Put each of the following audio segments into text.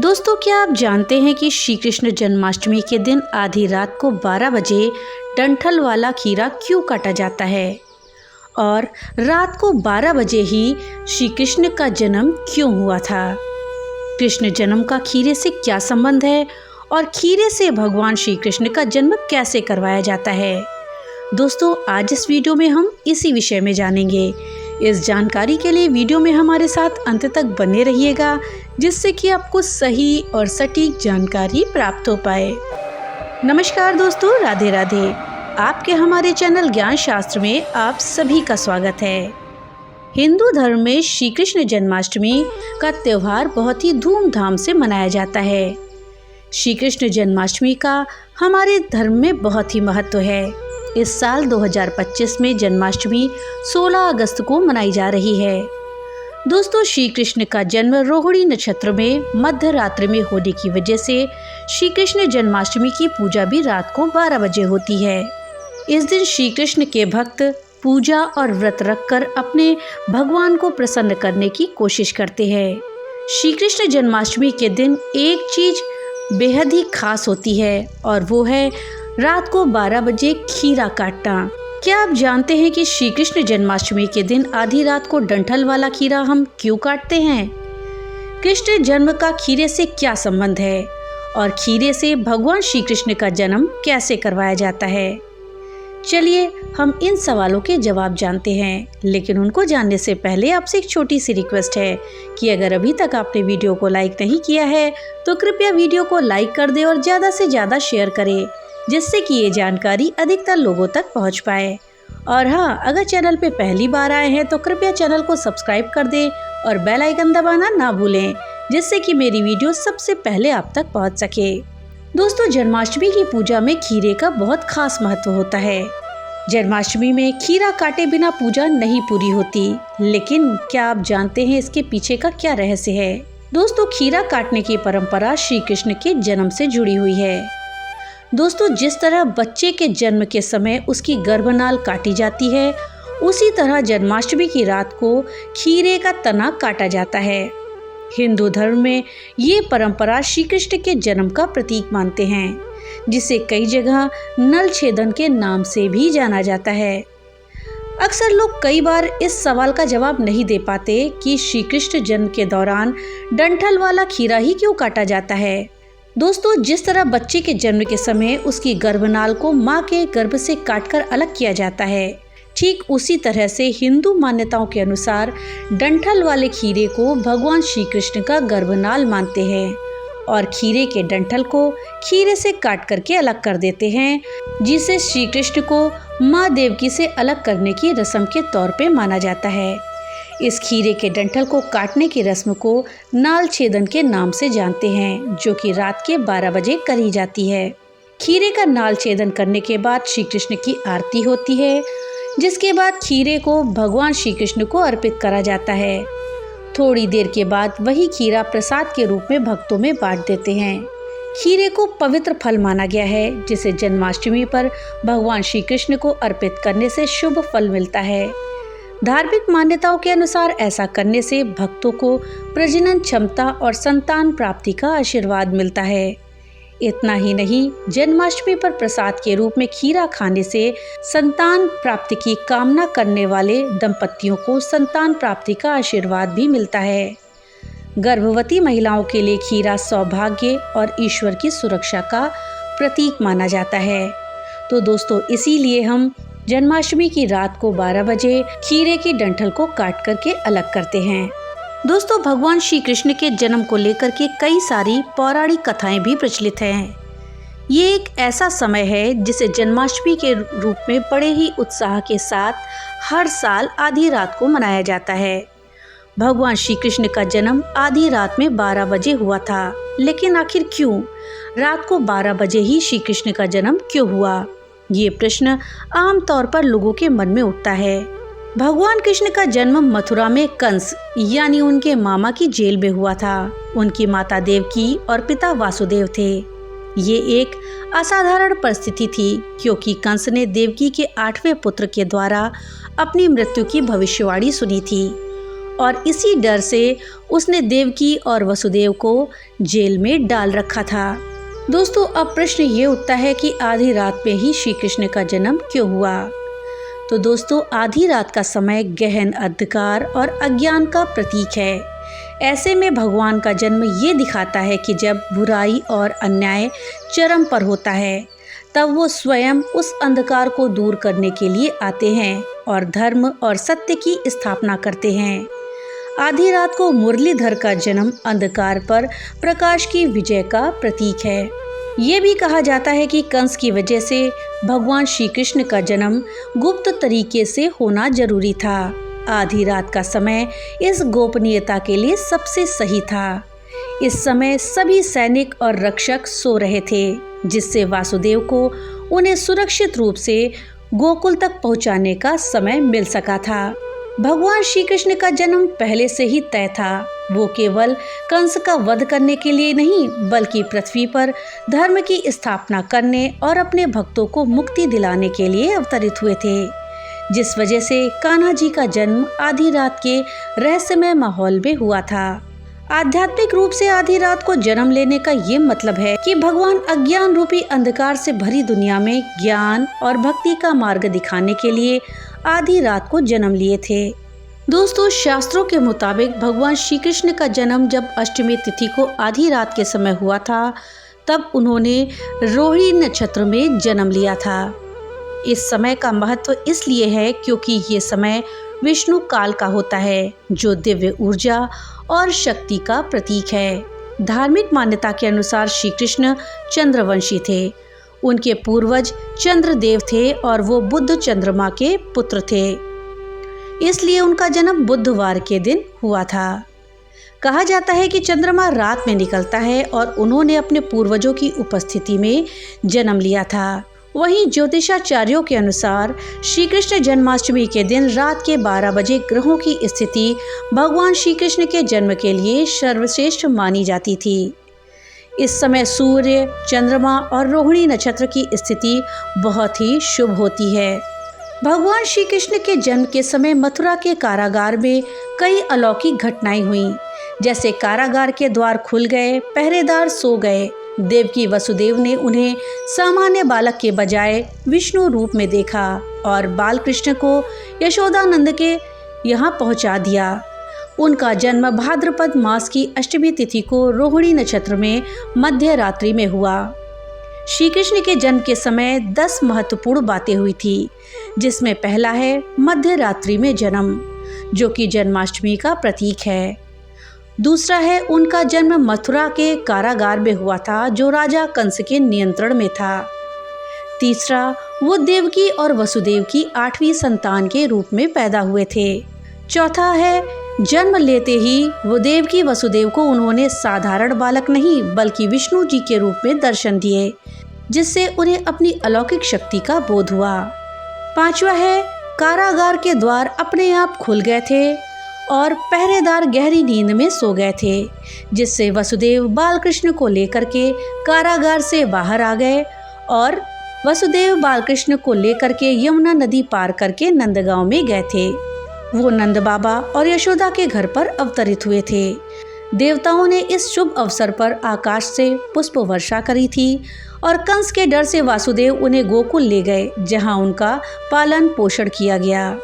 दोस्तों, क्या आप जानते हैं कि श्री कृष्ण जन्माष्टमी के दिन आधी रात को 12 बजे डंठल वाला खीरा क्यों काटा जाता है और रात को 12 बजे ही श्री कृष्ण का जन्म क्यों हुआ था। कृष्ण जन्म का खीरे से क्या संबंध है और खीरे से भगवान श्री कृष्ण का जन्म कैसे करवाया जाता है। दोस्तों, आज इस वीडियो में हम इसी विषय में जानेंगे। इस जानकारी के लिए वीडियो में हमारे साथ अंत तक बने रहिएगा, जिससे कि आपको सही और सटीक जानकारी प्राप्त हो पाए। नमस्कार दोस्तों, राधे राधे। आपके हमारे चैनल ज्ञान शास्त्र में आप सभी का स्वागत है। हिंदू धर्म में श्री कृष्ण जन्माष्टमी का त्यौहार बहुत ही धूमधाम से मनाया जाता है। श्री कृष्ण जन्माष्टमी का हमारे धर्म में बहुत ही महत्व है। इस साल 2025 में जन्माष्टमी 16 अगस्त को मनाई जा रही है। दोस्तों, श्री कृष्ण का जन्म रोहिणी नक्षत्र में मध्य रात्रि में होने की वजह से श्री कृष्ण जन्माष्टमी की पूजा भी रात को 12 बजे होती है। इस दिन श्री कृष्ण के भक्त पूजा और व्रत रखकर अपने भगवान को प्रसन्न करने की कोशिश करते हैं। श्री कृष्ण जन्माष्टमी के दिन एक चीज बेहद ही खास होती है और वो है रात को 12 बजे खीरा काटना। क्या आप जानते हैं कि श्री कृष्ण जन्माष्टमी के दिन आधी रात को डंठल वाला खीरा हम क्यों काटते हैं? कृष्ण जन्म का खीरे से क्या संबंध है और खीरे से भगवान श्री कृष्ण का जन्म कैसे करवाया जाता है? चलिए हम इन सवालों के जवाब जानते हैं, लेकिन उनको जानने से पहले आपसे एक छोटी सी रिक्वेस्ट है कि अगर अभी तक आपने वीडियो को लाइक नहीं किया है तो कृपया वीडियो को लाइक कर दें और ज़्यादा से ज़्यादा शेयर करें, जिससे कि ये जानकारी अधिकतर लोगों तक पहुंच पाए। और हाँ, अगर चैनल पे पहली बार आए हैं तो कृपया चैनल को सब्सक्राइब कर दें और बेल आइकन दबाना ना भूलें, जिससे कि मेरी वीडियो सबसे पहले आप तक पहुंच सके। दोस्तों, जन्माष्टमी की पूजा में खीरे का बहुत खास महत्व होता है। जन्माष्टमी में खीरा काटे बिना पूजा नहीं पूरी होती, लेकिन क्या आप जानते हैं इसके पीछे का क्या रहस्य है? दोस्तों, खीरा काटने की परंपरा श्री कृष्ण के जन्म से जुड़ी हुई है। दोस्तों, जिस तरह बच्चे के जन्म के समय उसकी गर्भनाल काटी जाती है, उसी तरह जन्माष्टमी की रात को खीरे का तना काटा जाता है। हिंदू धर्म में ये परंपरा श्री कृष्ण के जन्म का प्रतीक मानते हैं, जिसे कई जगह नल छेदन के नाम से भी जाना जाता है। अक्सर लोग कई बार इस सवाल का जवाब नहीं दे पाते कि श्री कृष्ण जन्म के दौरान डंठल वाला खीरा ही क्यों काटा जाता है। दोस्तों, जिस तरह बच्चे के जन्म के समय उसकी गर्भनाल को मां के गर्भ से काटकर अलग किया जाता है, ठीक उसी तरह से हिंदू मान्यताओं के अनुसार डंठल वाले खीरे को भगवान श्री कृष्ण का गर्भनाल मानते हैं और खीरे के डंठल को खीरे से काट करके अलग कर देते हैं, जिसे श्री कृष्ण को मां देवकी से अलग करने की रस्म के तौर पे माना जाता है। इस खीरे के डंठल को काटने की रस्म को नाल छेदन के नाम से जानते हैं, जो कि रात के 12 बजे करी जाती है। खीरे का नाल छेदन करने के बाद श्री कृष्ण की आरती होती है, जिसके बाद खीरे को भगवान श्री कृष्ण को अर्पित करा जाता है। थोड़ी देर के बाद वही खीरा प्रसाद के रूप में भक्तों में बांट देते हैं। खीरे को पवित्र फल माना गया है, जिसे जन्माष्टमी पर भगवान श्री कृष्ण को अर्पित करने से शुभ फल मिलता है। धार्मिक मान्यताओं के अनुसार ऐसा करने से भक्तों को प्रजनन क्षमता और संतान प्राप्ति का आशीर्वाद मिलता है। इतना ही नहीं, जन्माष्टमी पर प्रसाद के रूप में खीरा खाने से संतान प्राप्ति की कामना करने वाले दंपतियों को संतान प्राप्ति का आशीर्वाद भी मिलता है। गर्भवती महिलाओं के लिए खीरा सौभाग्य और ईश्वर की सुरक्षा का प्रतीक माना जाता है। तो दोस्तों, इसीलिए हम जन्माष्टमी की रात को 12 बजे खीरे की डंठल को काट करके अलग करते हैं। दोस्तों, भगवान श्री कृष्ण के जन्म को लेकर के कई सारी पौराणिक कथाएं भी प्रचलित हैं। ये एक ऐसा समय है जिसे जन्माष्टमी के रूप में बड़े ही उत्साह के साथ हर साल आधी रात को मनाया जाता है। भगवान श्री कृष्ण का जन्म आधी रात में 12 बजे हुआ था, लेकिन आखिर क्यों रात को 12 बजे ही श्री कृष्ण का जन्म क्यों हुआ? ये प्रश्न आमतौर पर लोगों के मन में उठता है। भगवान कृष्ण का जन्म मथुरा में कंस यानी उनके मामा की जेल में हुआ था। उनकी माता देवकी और पिता वासुदेव थे। ये एक असाधारण परिस्थिति थी, क्योंकि कंस ने देवकी के 8वें पुत्र के द्वारा अपनी मृत्यु की भविष्यवाणी सुनी थी और इसी डर से उसने देवकी और वसुदेव को जेल में डाल रखा था। दोस्तों, अब प्रश्न ये उठता है कि आधी रात में ही श्री कृष्ण का जन्म क्यों हुआ? तो दोस्तों, आधी रात का समय गहन अंधकार और अज्ञान का प्रतीक है। ऐसे में भगवान का जन्म ये दिखाता है कि जब बुराई और अन्याय चरम पर होता है, तब वो स्वयं उस अंधकार को दूर करने के लिए आते हैं और धर्म और सत्य की स्थापना करते हैं। आधी रात को मुरलीधर का जन्म अंधकार पर प्रकाश की विजय का प्रतीक है। ये भी कहा जाता है कि कंस की वजह से भगवान श्री कृष्ण का जन्म गुप्त तरीके से होना जरूरी था। आधी रात का समय इस गोपनीयता के लिए सबसे सही था। इस समय सभी सैनिक और रक्षक सो रहे थे, जिससे वासुदेव को उन्हें सुरक्षित रूप से गोकुल तक पहुंचाने का समय मिल सका था। भगवान श्री कृष्ण का जन्म पहले से ही तय था। वो केवल कंस का वध करने के लिए नहीं, बल्कि पृथ्वी पर धर्म की स्थापना करने और अपने भक्तों को मुक्ति दिलाने के लिए अवतरित हुए थे, जिस वजह से कान्हा जी का जन्म आधी रात के रहस्यमय माहौल में हुआ था। आध्यात्मिक रूप से आधी रात को जन्म लेने का ये मतलब है कि भगवान अज्ञान रूपी अंधकार से भरी दुनिया में ज्ञान और भक्ति का मार्ग दिखाने के लिए आधी रात को जन्म लिए थे। दोस्तों, शास्त्रों के मुताबिक भगवान श्री कृष्ण का जन्म जब अष्टमी तिथि को आधी रात के समय हुआ था, तब उन्होंने रोहिणी नक्षत्र में जन्म लिया था। इस समय का महत्व इसलिए है क्योंकि ये समय विष्णु काल का होता है, जो दिव्य ऊर्जा और शक्ति का प्रतीक है। धार्मिक मान्यता के अनुसार श्री कृष्ण चंद्रवंशी थे। उनके पूर्वज चंद्रदेव थे और वो बुध चंद्रमा के पुत्र थे, इसलिए उनका जन्म बुधवार के दिन हुआ था। कहा जाता है कि चंद्रमा रात में निकलता है और उन्होंने अपने पूर्वजों की उपस्थिति में जन्म लिया था। वहीं ज्योतिषाचार्यों के अनुसार श्री कृष्ण जन्माष्टमी के दिन रात के 12 बजे ग्रहों की स्थिति भगवान श्री कृष्ण के जन्म के लिए सर्वश्रेष्ठ मानी जाती थी। इस समय सूर्य, चंद्रमा और रोहिणी नक्षत्र की स्थिति बहुत ही शुभ होती है। भगवान श्री कृष्ण के जन्म के समय मथुरा के कारागार में कई अलौकिक घटनाएं हुईं, जैसे कारागार के द्वार खुल गए, पहरेदार सो गए। देवकी वसुदेव ने उन्हें सामान्य बालक के बजाय विष्णु रूप में देखा और बाल कृष्ण को यशोदानंद के यहाँ पहुँचा दिया। उनका जन्म भाद्रपद मास की अष्टमी तिथि को रोहिणी नक्षत्र में मध्य रात्रि में हुआ। श्री कृष्ण के जन्म के समय 10 महत्वपूर्ण बातें हुई थी, जिसमें पहला है मध्य रात्रि में जन्म, जो कि जन्माष्टमी का प्रतीक है। दूसरा है उनका जन्म मथुरा के कारागार में हुआ था, जो राजा कंस के नियंत्रण में था। तीसरा, वो देवकी और वसुदेव की 8वीं संतान के रूप में पैदा हुए थे। चौथा है जन्म लेते ही वो देवकी वसुदेव को उन्होंने साधारण बालक नहीं, बल्कि विष्णु जी के रूप में दर्शन दिए, जिससे उन्हें अपनी अलौकिक शक्ति का बोध हुआ। पांचवा है कारागार के द्वार अपने आप खुल गए थे और पहरेदार गहरी नींद में सो गए थे, जिससे वसुदेव बालकृष्ण को लेकर के कारागार से बाहर आ गए और वसुदेव बालकृष्ण को लेकर के यमुना नदी पार करके नंदगांव में गए थे। वो नंद बाबा और यशोदा के घर पर अवतरित हुए थे। देवताओं ने इस शुभ अवसर पर आकाश से पुष्प वर्षा करी थी और कंस के डर से वासुदेव उन्हें गोकुल ले गए, जहां उनका पालन पोषण किया गया।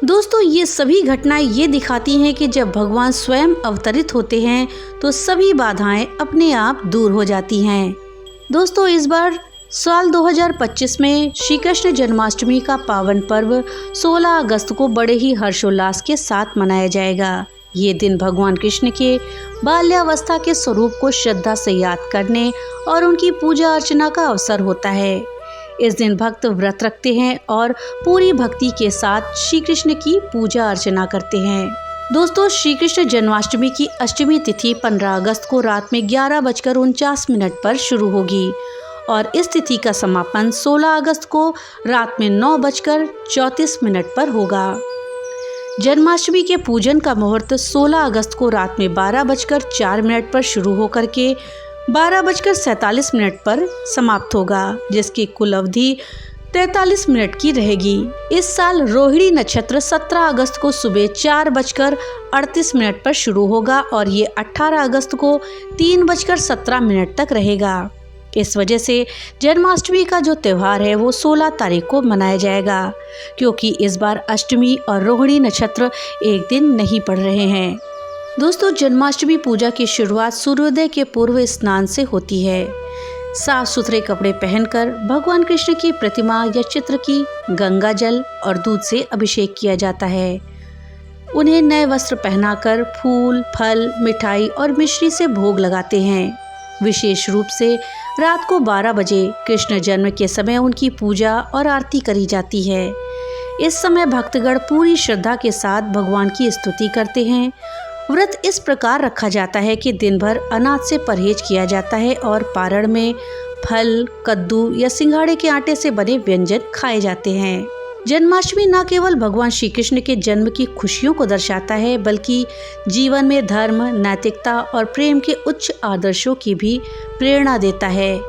दोस्तों, ये सभी घटनाएं ये दिखाती हैं कि जब भगवान स्वयं अवतरित होते हैं तो सभी बाधाएं अपने आप दूर हो जाती हैं। दोस्तों, इस बार साल 2025 में श्री कृष्ण जन्माष्टमी का पावन पर्व 16 अगस्त को बड़े ही हर्षोल्लास के साथ मनाया जाएगा। ये दिन भगवान कृष्ण के बाल्यावस्था के स्वरूप को श्रद्धा से याद करने और उनकी पूजा अर्चना का अवसर होता है। इस दिन भक्त व्रत रखते हैं और पूरी भक्ति के साथ श्री कृष्ण की पूजा अर्चना करते हैं। दोस्तों, श्री कृष्ण जन्माष्टमी की अष्टमी तिथि 15 अगस्त को रात में 11:49 पर शुरू होगी और इस तिथि का समापन 16 अगस्त को रात में 9:34 पर होगा। जन्माष्टमी के पूजन का मुहूर्त 16 अगस्त को रात में 12:04 पर शुरू होकर के 12:47 पर समाप्त होगा, जिसकी कुल अवधि 43 मिनट की रहेगी। इस साल रोहिणी नक्षत्र 17 अगस्त को सुबह 4:38 पर शुरू होगा और ये 18 अगस्त को 3:17 तक रहेगा। इस वजह से जन्माष्टमी का जो त्यौहार है वो 16 तारीख को मनाया जाएगा, क्योंकि इस बार अष्टमी और रोहिणी नक्षत्र एक दिन नहीं पड़ रहे हैं। दोस्तों, जन्माष्टमी पूजा की शुरुआत सूर्योदय के पूर्व स्नान से होती है। साफ सुथरे कपड़े पहनकर भगवान कृष्ण की प्रतिमा या चित्र की गंगा जल और दूध से अभिषेक किया जाता है। उन्हें नए वस्त्र पहनाकर फूल, फल, मिठाई और मिश्री से भोग लगाते हैं। विशेष रूप से रात को 12 बजे कृष्ण जन्म के समय उनकी पूजा और आरती करी जाती है। इस समय भक्तगण पूरी श्रद्धा के साथ भगवान की स्तुति करते हैं। व्रत इस प्रकार रखा जाता है कि दिन भर अनाज से परहेज किया जाता है और पारण में फल, कद्दू या सिंघाड़े के आटे से बने व्यंजन खाए जाते हैं। जन्माष्टमी न केवल भगवान श्री कृष्ण के जन्म की खुशियों को दर्शाता है, बल्कि जीवन में धर्म, नैतिकता और प्रेम के उच्च आदर्शों की भी प्रेरणा देता है।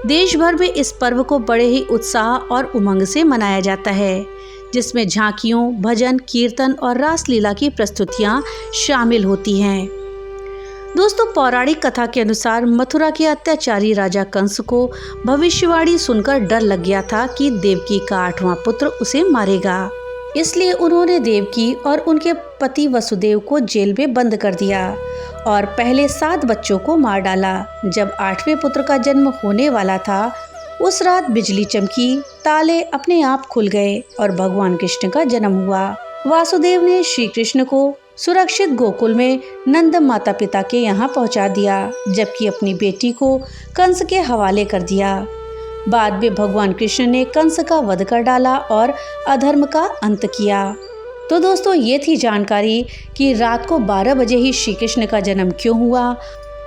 देश भर में इस पर्व को बड़े ही उत्साह और उमंग से मनाया जाता है, जिसमें झांकियों, भजन, कीर्तन और रासलीला की प्रस्तुतियां शामिल होती हैं। दोस्तों, पौराणिक कथा के अनुसार मथुरा के अत्याचारी राजा कंस को भविष्यवाणी सुनकर डर लग गया था कि देवकी का 8वां पुत्र उसे मारेगा। इसलिए उन्होंने देवकी और उनके पति वसुदेव को जेल में बंद कर दिया और पहले 7 बच्चों को मार डाला। जब 8वें पुत्र का जन्म होने वाला था, उस रात बिजली चमकी, ताले अपने आप खुल गए और भगवान कृष्ण का जन्म हुआ। वासुदेव ने श्री कृष्ण को सुरक्षित गोकुल में नंद माता पिता के यहाँ पहुँचा दिया, जबकि अपनी बेटी को कंस के हवाले कर दिया। बाद में भगवान कृष्ण ने कंस का वध कर डाला और अधर्म का अंत किया। तो दोस्तों, ये थी जानकारी कि रात को 12 बजे ही श्री कृष्ण का जन्म क्यों हुआ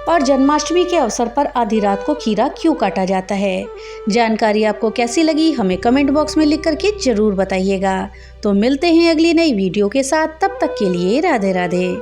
और जन्माष्टमी के अवसर पर आधी रात को खीरा क्यों काटा जाता है। जानकारी आपको कैसी लगी हमें कमेंट बॉक्स में लिख करके जरूर बताइएगा। तो मिलते हैं अगली नई वीडियो के साथ, तब तक के लिए राधे राधे।